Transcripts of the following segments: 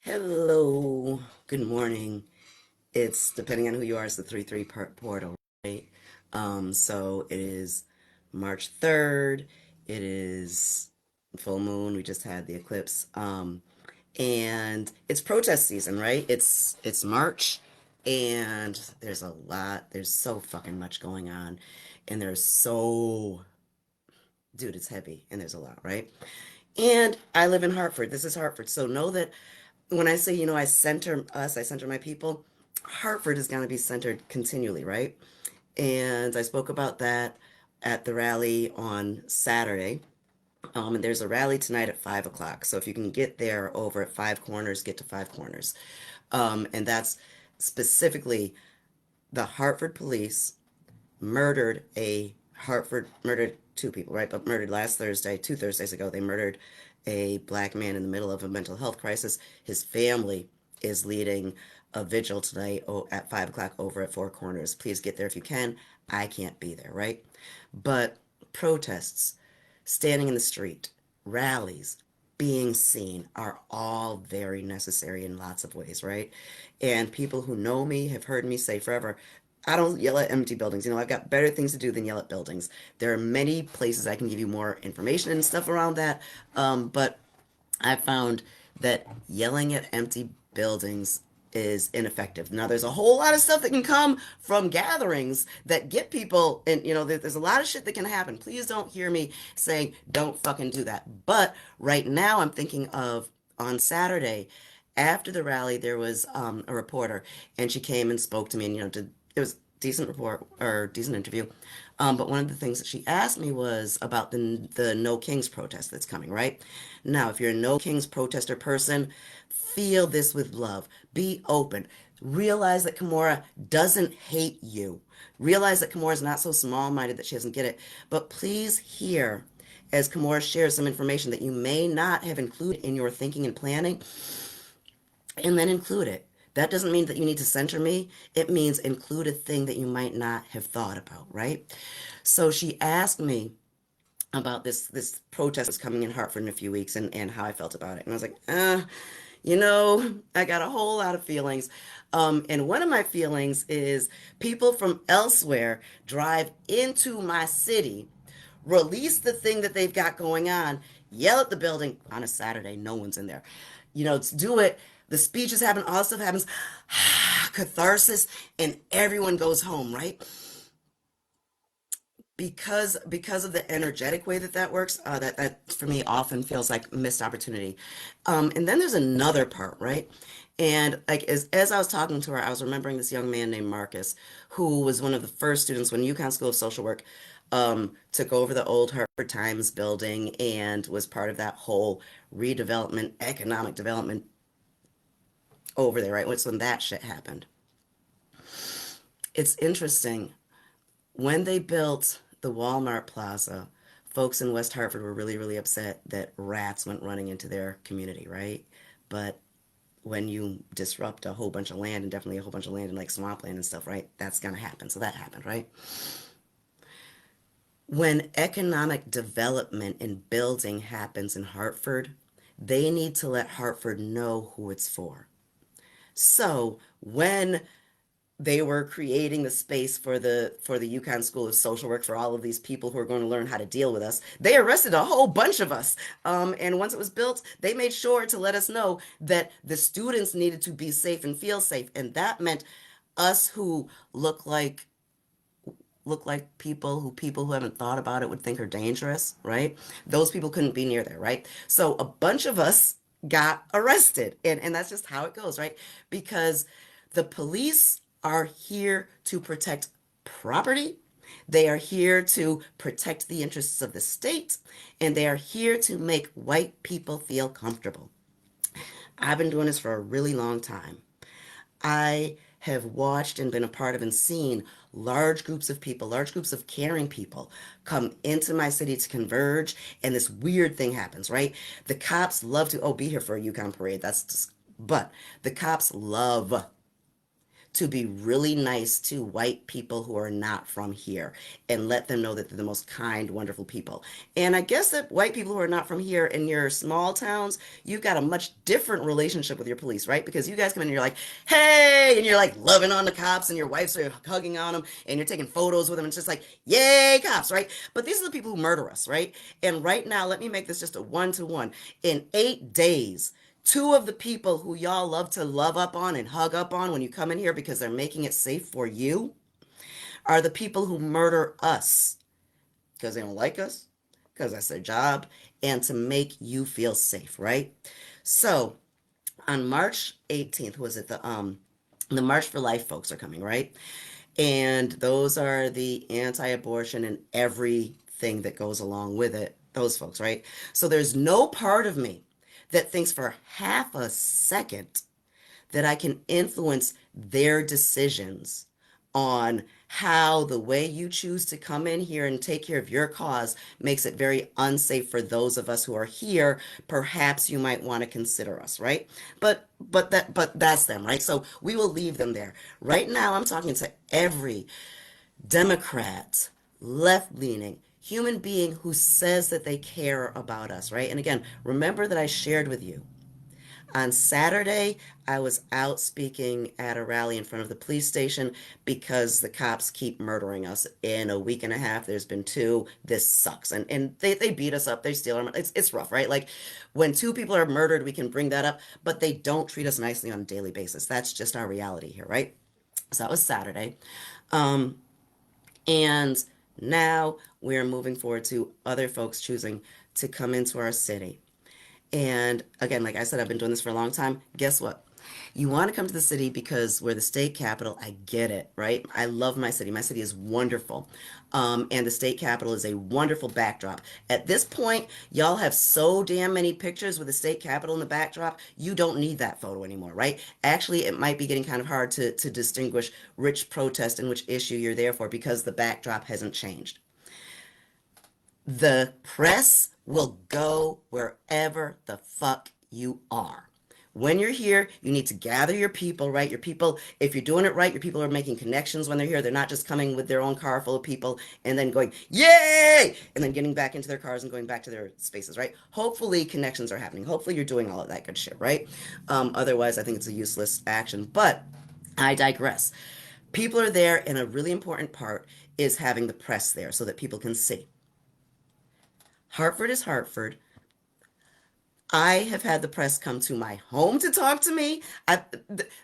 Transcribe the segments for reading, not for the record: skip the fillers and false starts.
Hello, good morning. It's depending on who you are, it's the 3-3 portal, right? So it is March 3rd. It is full moon. We just had the eclipse. And it's protest season, right? It's March and there's so fucking much going on. And there's so dude, it's heavy and there's a lot, right? And I live in Hartford. This is Hartford. So know that when I say, I center my people, Hartford is going to be centered continually, right? And I spoke about that at the rally on Saturday. And there's a rally tonight at 5 o'clock. So if you can get there over at Five Corners, get to Five Corners. And that's specifically the Hartford police murdered two people, right? But murdered last Thursday, 2 Thursdays ago, they murdered a black man in the middle of a mental health crisis. His family is leading a vigil tonight at 5 o'clock over at Four Corners. Please get there if you can. I can't be there, right? But protests, standing in the street, rallies, being seen are all very necessary in lots of ways, right? And people who know me have heard me say forever, I don't yell at empty buildings. I've got better things to do than yell at buildings. There are many places I can give you more information and stuff around that. But I found that yelling at empty buildings is ineffective. Now, there's a whole lot of stuff that can come from gatherings that get people, and there's a lot of shit that can happen. Please don't hear me saying don't fucking do that. But right now, I'm thinking of on Saturday after the rally, there was a reporter, and she came and spoke to me, and it was decent report or decent interview. But one of the things that she asked me was about the No Kings protest that's coming, right? Now, if you're a No Kings protester person, feel this with love. Be open. Realize that Kimura doesn't hate you. Realize that Kimura is not so small-minded that she doesn't get it. But please hear, as Kimura shares some information that you may not have included in your thinking and planning, and then include it. That doesn't mean that you need to center me. It means include a thing that you might not have thought about, right? So she asked me about this protest that's coming in Hartford in a few weeks and how I felt about it. And I was like, I got a whole lot of feelings. And one of my feelings is people from elsewhere drive into my city, release the thing that they've got going on, yell at the building on a Saturday, no one's in there. Do it. The speeches happen, all stuff happens, catharsis, and everyone goes home, right? Because of the energetic way that works, that for me often feels like missed opportunity. And then there's another part, right? And like as I was talking to her, I was remembering this young man named Marcus, who was one of the first students when UConn School of Social Work took over the old Hartford Times building and was part of that whole redevelopment, economic development over there, right? What's when that shit happened. It's interesting. When they built the Walmart Plaza, folks in West Hartford were really, really upset that rats went running into their community, right? But when you disrupt a whole bunch of land, and definitely a whole bunch of land in like swampland and stuff, right? That's gonna happen. So that happened, right? When economic development and building happens in Hartford, they need to let Hartford know who it's for. So when they were creating the space for the UConn School of Social Work for all of these people who are going to learn how to deal with us. They arrested a whole bunch of us. And once it was built, they made sure to let us know that the students needed to be safe and feel safe. And that meant us who look like people who haven't thought about it would think are dangerous, right? Those people couldn't be near there, right? So a bunch of us got arrested. And that's just how it goes, right? Because the police are here to protect property. They are here to protect the interests of the state, and they are here to make white people feel comfortable. I've been doing this for a really long time. I have watched and been a part of and seen large groups of people, large groups of caring people come into my city to converge, and this weird thing happens, right? The cops love to, be here for a Yukon parade. But the cops love to be really nice to white people who are not from here and let them know that they're the most kind, wonderful people. And I guess that white people who are not from here in your small towns, you've got a much different relationship with your police, right? Because you guys come in and you're like, hey, and you're like loving on the cops and your wives are hugging on them and you're taking photos with them. And it's just like, yay, cops, right? But these are the people who murder us, right? And right now, let me make this just a one-to-one. In 8 days, two of the people who y'all love to love up on and hug up on when you come in here because they're making it safe for you are the people who murder us because they don't like us, because that's their job, and to make you feel safe, right? So on March 18th, was it the March for Life folks are coming, right? And those are the anti-abortion and everything that goes along with it, those folks, right? So there's no part of me that thinks for half a second that I can influence their decisions on how the way you choose to come in here and take care of your cause makes it very unsafe for those of us who are here. Perhaps you might want to consider us, right? But that's them, right? So we will leave them there. Right now I'm talking to every Democrat, left-leaning human being who says that they care about us, right? And again, remember that I shared with you on Saturday, I was out speaking at a rally in front of the police station because the cops keep murdering us. In a week and a half, there's been two. This sucks. And they beat us up. They steal our money. It's rough, right? Like when two people are murdered, we can bring that up, but they don't treat us nicely on a daily basis. That's just our reality here, right? So that was Saturday. Um, and now we're moving forward to other folks choosing to come into our city. And again, like I said, I've been doing this for a long time. Guess what? You want to come to the city because we're the state capital. I get it, right? I love my city. My city is wonderful. And the state capital is a wonderful backdrop. At this point, y'all have so damn many pictures with the state capital in the backdrop, you don't need that photo anymore, right? Actually, it might be getting kind of hard to distinguish which protest and which issue you're there for because the backdrop hasn't changed. The press will go wherever the fuck you are. When you're here, you need to gather your people, right? Your people, if you're doing it right, your people are making connections when they're here. They're not just coming with their own car full of people and then going, yay! And then getting back into their cars and going back to their spaces, right? Hopefully, connections are happening. Hopefully, you're doing all of that good shit, right? Otherwise, I think it's a useless action. But I digress. People are there, and a really important part is having the press there so that people can see. Hartford is Hartford. I have had the press come to my home to talk to me.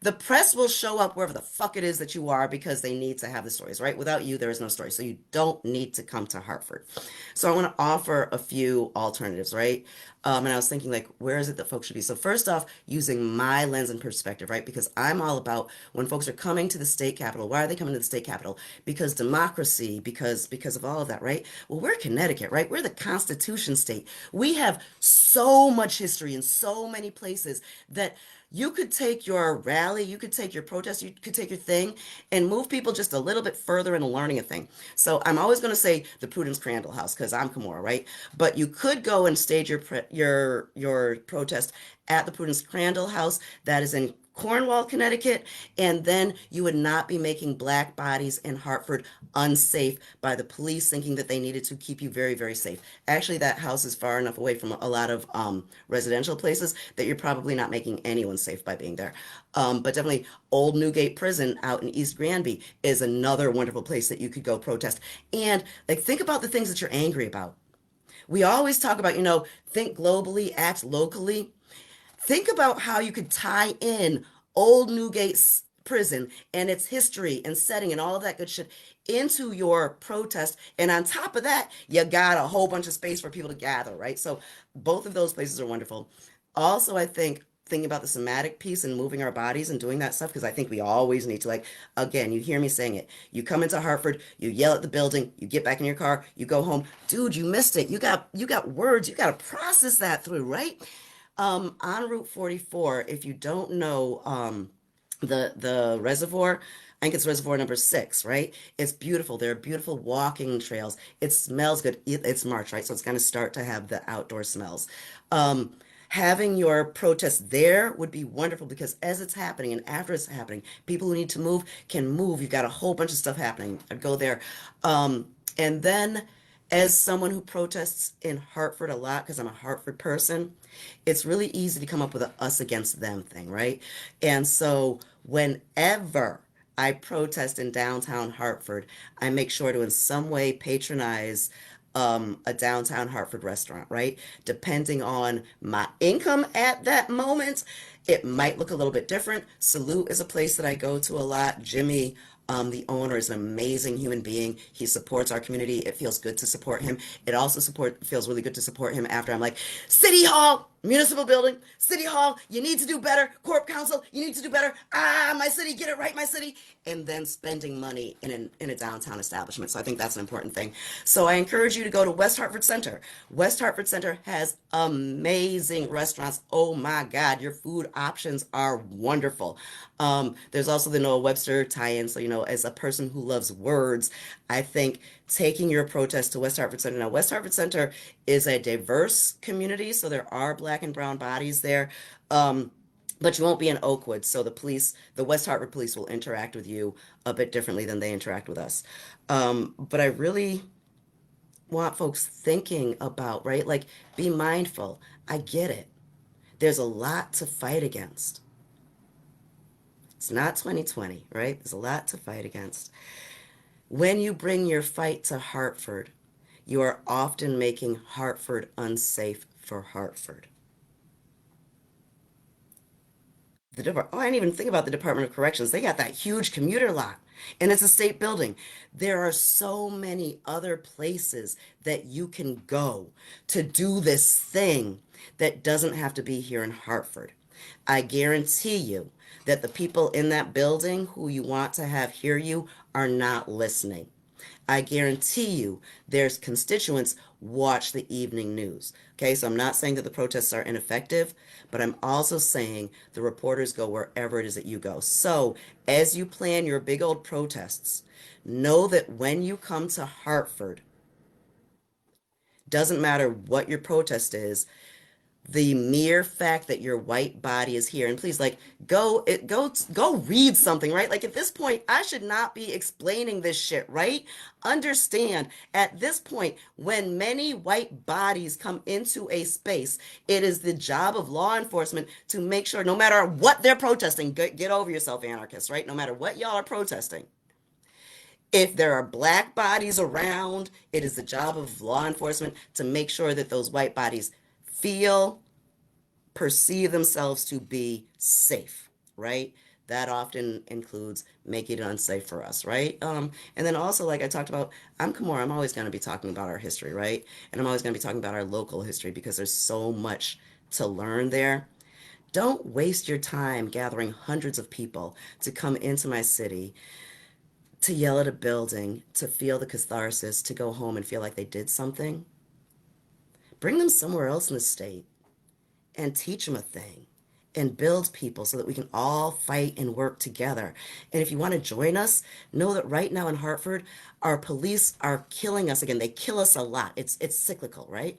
The press will show up wherever the fuck it is that you are because they need to have the stories, right? Without you, there is no story. So you don't need to come to Hartford. So I want to offer a few alternatives, right? And I was thinking, like, where is it that folks should be? So first off, using my lens and perspective, right? Because I'm all about when folks are coming to the state capitol. Why are they coming to the state capitol? Because democracy, because of all of that, right? Well, we're Connecticut, right? We're the Constitution state. We have so much history in so many places that you could take your rally, you could take your protest, you could take your thing and move people just a little bit further into learning a thing. So I'm always going to say the Prudence Crandall House because I'm Kimura, right? But you could go and stage your protest at the Prudence Crandall House that is in Cornwall, Connecticut, and then you would not be making black bodies in Hartford unsafe by the police thinking that they needed to keep you very, very safe. Actually, that house is far enough away from a lot of residential places that you're probably not making anyone safe by being there. But definitely, Old Newgate Prison out in East Granby is another wonderful place that you could go protest. And like, think about the things that you're angry about. We always talk about, think globally, act locally. Think about how you could tie in Old Newgate's prison and its history and setting and all of that good shit into your protest. And on top of that, you got a whole bunch of space for people to gather, right? So both of those places are wonderful. Also, I think thinking about the somatic piece and moving our bodies and doing that stuff, because I think we always need to, like, again, you hear me saying it. You come into Hartford, you yell at the building, you get back in your car, you go home. Dude, you missed it. You got words. You got to process that through, right? On Route 44, if you don't know the reservoir, I think it's reservoir number 6, right? It's beautiful. There are beautiful walking trails. It smells good. It's March, right? So it's going to start to have the outdoor smells. Um, Having your protest there would be wonderful because as it's happening and after it's happening, people who need to move can move. You've got a whole bunch of stuff happening. I'd go there. And then as someone who protests in Hartford a lot, because I'm a Hartford person, it's really easy to come up with a us against them thing, right? And so whenever I protest in downtown Hartford, I make sure to in some way patronize a downtown Hartford restaurant, right? Depending on my income at that moment, it might look a little bit different. Salute is a place that I go to a lot. Jimmy, the owner, is an amazing human being. He supports our community. It feels good to support him. It also feels really good to support him after I'm like, City Hall, municipal building, City Hall, you need to do better. Corp Council, you need to do better. Ah, my city, get it right, my city. And then spending money in a downtown establishment. So I think that's an important thing. So I encourage you to go to West Hartford Center. West Hartford Center has amazing restaurants. Oh my God, your food options are wonderful. There's also the Noah Webster tie-in. So, as a person who loves words, I think taking your protest to West Hartford Center. Now, West Hartford Center is a diverse community, so there are black and brown bodies there. But you won't be in Oakwood, so the West Hartford police will interact with you a bit differently than they interact with us. But I really want folks thinking about, right? Like, be mindful. I get it. There's a lot to fight against. It's not 2020, right? There's a lot to fight against. When you bring your fight to Hartford, you are often making Hartford unsafe for Hartford. I didn't even think about the Department of Corrections. They got that huge commuter lot, and it's a state building. There are so many other places that you can go to do this thing that doesn't have to be here in Hartford. I guarantee you that the people in that building who you want to have hear you are not listening. I guarantee you there's constituents watch the evening news. Okay, so I'm not saying that the protests are ineffective, but I'm also saying the reporters go wherever it is that you go. So as you plan your big old protests, know that when you come to Hartford, doesn't matter what your protest is, the mere fact that your white body is here, and please, like, go read something, right? Like, at this point I should not be explaining this shit, right? Understand, at this point, when many white bodies come into a space, it is the job of law enforcement to make sure, no matter what they're protesting, get over yourself, anarchists, right? No matter what y'all are protesting, if there are black bodies around, it is the job of law enforcement to make sure that those white bodies feel, perceive themselves to be safe, right? That often includes making it unsafe for us, right? And then also, like I talked about, I'm Kimura. I'm always going to be talking about our history, right? And I'm always going to be talking about our local history because there's so much to learn there. Don't waste your time gathering hundreds of people to come into my city, to yell at a building, to feel the catharsis, to go home and feel like they did something. Bring them somewhere else in the state and teach them a thing and build people so that we can all fight and work together. And if you want to join us, know that right now in Hartford, our police are killing us again. They kill us a lot. It's cyclical, right?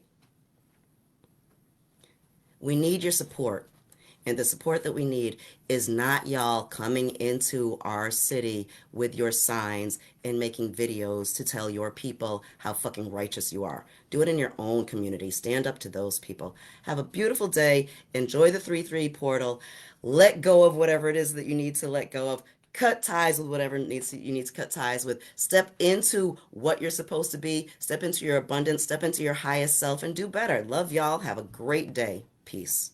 We need your support. And the support that we need is not y'all coming into our city with your signs and making videos to tell your people how fucking righteous you are. Do it in your own community. Stand up to those people. Have a beautiful day. Enjoy the 3-3 portal. Let go of whatever it is that you need to let go of. Cut ties with whatever you need to cut ties with. Step into what you're supposed to be. Step into your abundance. Step into your highest self and do better. Love y'all. Have a great day. Peace.